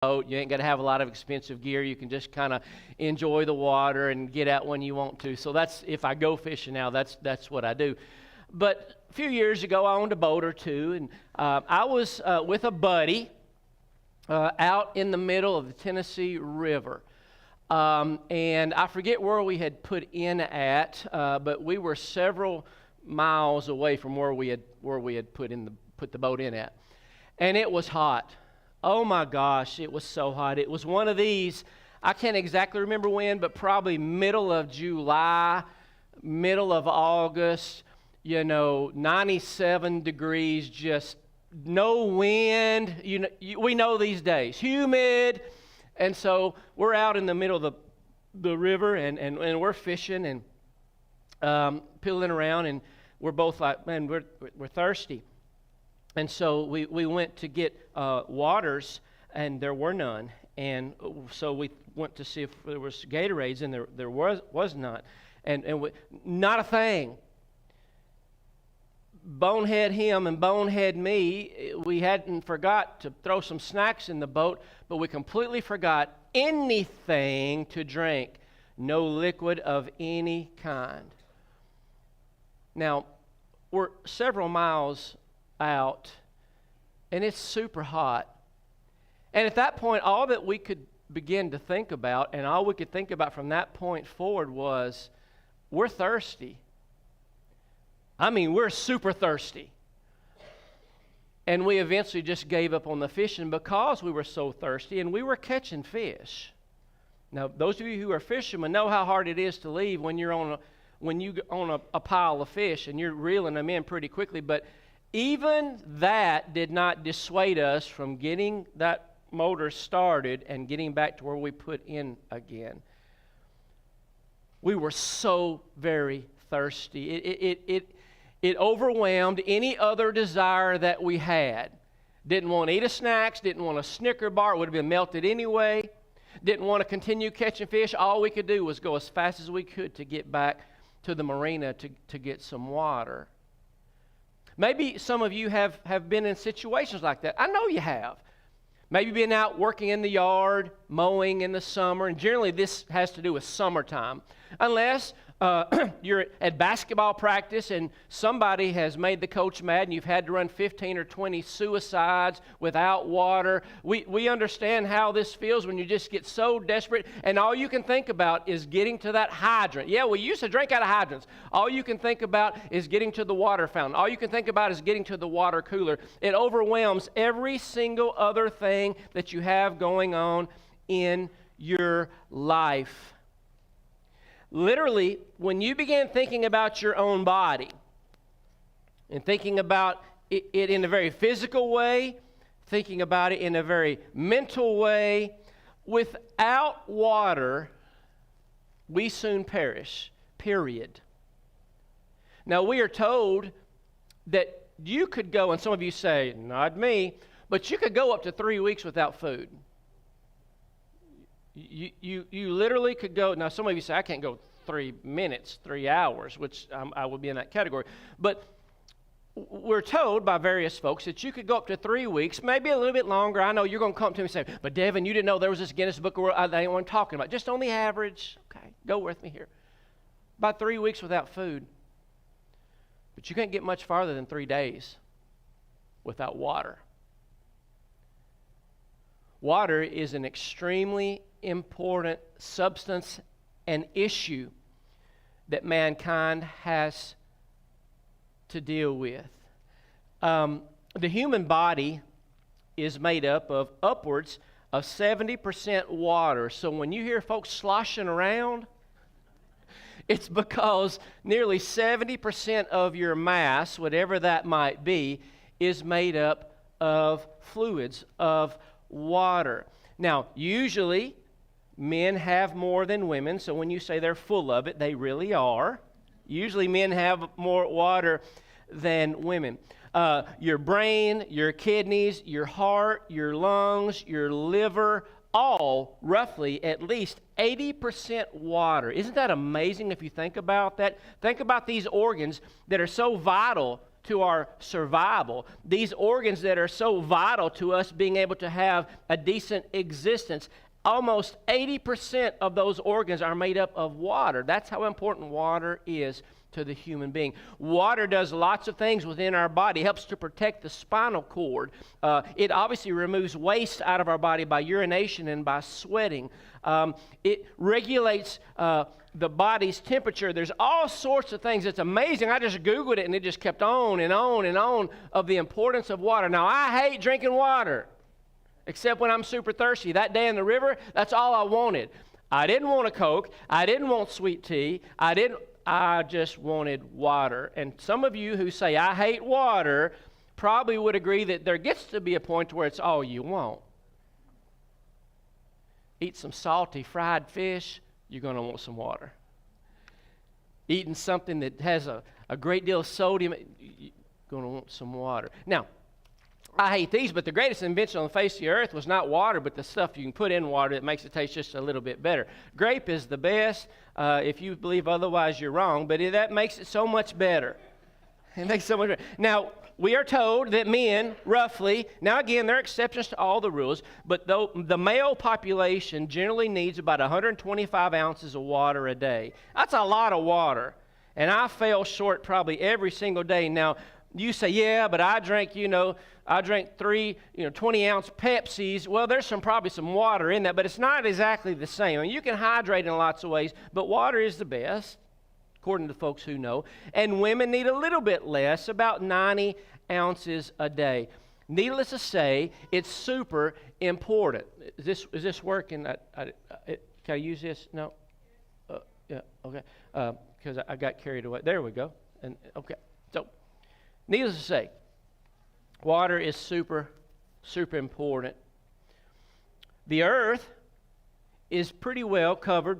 boat. You ain't got to have a lot of expensive gear. You can just kind of enjoy the water and get out when you want to. So that's, if I go fishing now, that's what I do. But a few years ago, I owned a boat or two, and I was with a buddy out in the middle of the Tennessee River. And I forget where we had put in at, but we were several miles away from where we had put the boat in at. And it was hot. Oh my gosh, it was so hot. It was one of these, I can't exactly remember when, but probably middle of July, middle of August, 97 degrees, just no wind. We know these days, humid. And so we're out in the middle of the river and we're fishing and piddling around, and we're both like, man, we're thirsty. And so we went to get waters, and there were none. And so we went to see if there was Gatorades, and there was not. And not a thing. Bonehead him and bonehead me, we hadn't forgot to throw some snacks in the boat, but we completely forgot anything to drink. No liquid of any kind. Now, we're several miles out, and it's super hot. And at that point, all that we could begin to think about, and all we could think about from that point forward, was we're thirsty. I mean, we're super thirsty. And we eventually just gave up on the fishing because we were so thirsty, and we were catching fish. Now, those of you who are fishermen know how hard it is to leave when you're on a pile of fish, and you're reeling them in pretty quickly. But even that did not dissuade us from getting that motor started and getting back to where we put in again. We were so very thirsty. It overwhelmed any other desire that we had. Didn't want to eat a snacks, didn't want a Snicker bar, it would have been melted anyway. Didn't want to continue catching fish. All we could do was go as fast as we could to get back to the marina to get some water. Maybe some of you have been in situations like that. I know you have. Maybe been out working in the yard, mowing in the summer, and generally this has to do with summertime. Unless you're at basketball practice and somebody has made the coach mad and you've had to run 15 or 20 suicides without water. We understand how this feels when you just get so desperate and all you can think about is getting to that hydrant. Yeah, we used to drink out of hydrants. All you can think about is getting to the water fountain. All you can think about is getting to the water cooler. It overwhelms every single other thing that you have going on in your life. Literally, when you begin thinking about your own body and thinking about it in a very physical way, thinking about it in a very mental way, without water, we soon perish, period. Now, we are told that you could go, and some of you say, not me, but you could go up to 3 weeks without food. You literally could go. Now, some of you say, I can't go 3 minutes, 3 hours, which I would be in that category. But we're told by various folks that you could go up to 3 weeks, maybe a little bit longer. I know you're going to come up to me and say, but Devin, you didn't know there was this Guinness Book of World. I ain't what I'm talking about. Just on the average. Okay, go with me here. About 3 weeks without food. But you can't get much farther than 3 days without water. Water is an extremely important substance and issue that mankind has to deal with. The human body is made up of upwards of 70% water. So when you hear folks sloshing around, it's because nearly 70% of your mass, whatever that might be, is made up of fluids, of water. Now, usually, men have more than women, so when you say they're full of it, they really are. Usually, men have more water than women. Your brain, your kidneys, your heart, your lungs, your liver, all roughly at least 80% water. Isn't that amazing if you think about that? Think about these organs that are so vital to our survival. These organs that are so vital to us being able to have a decent existence, almost 80% of those organs are made up of water. That's how important water is to the human being. Water does lots of things within our body. It helps to protect the spinal cord. It obviously removes waste out of our body by urination and by sweating. It regulates the body's temperature. There's all sorts of things. It's amazing. I just Googled it and it just kept on and on and on of the importance of water. Now, I hate drinking water, except when I'm super thirsty. That day in the river, that's all I wanted. I didn't want a Coke. I didn't want sweet tea. I just wanted water. And some of you who say, I hate water, probably would agree that there gets to be a point where it's all you want. Eat some salty fried fish, you're going to want some water. Eating something that has a great deal of sodium, you're going to want some water. Now, I hate these, but the greatest invention on the face of the earth was not water, but the stuff you can put in water that makes it taste just a little bit better. Grape is the best. If you believe otherwise, you're wrong, but that makes it so much better. It makes it so much better. Now, we are told that men, roughly, now again, there are exceptions to all the rules, but though the male population generally needs about 125 ounces of water a day. That's a lot of water, and I fell short probably every single day. Now, you say, yeah, but I drank 3, 20-ounce Pepsis. Well, there's probably some water in that, but it's not exactly the same. I mean, you can hydrate in lots of ways, but water is the best, according to folks who know. And women need a little bit less, about 90 ounces a day. Needless to say, it's super important. Is this working? Can I use this? No? Yeah, okay. Because I got carried away. There we go. And okay. So, needless to say, water is super, super important. The earth is pretty well covered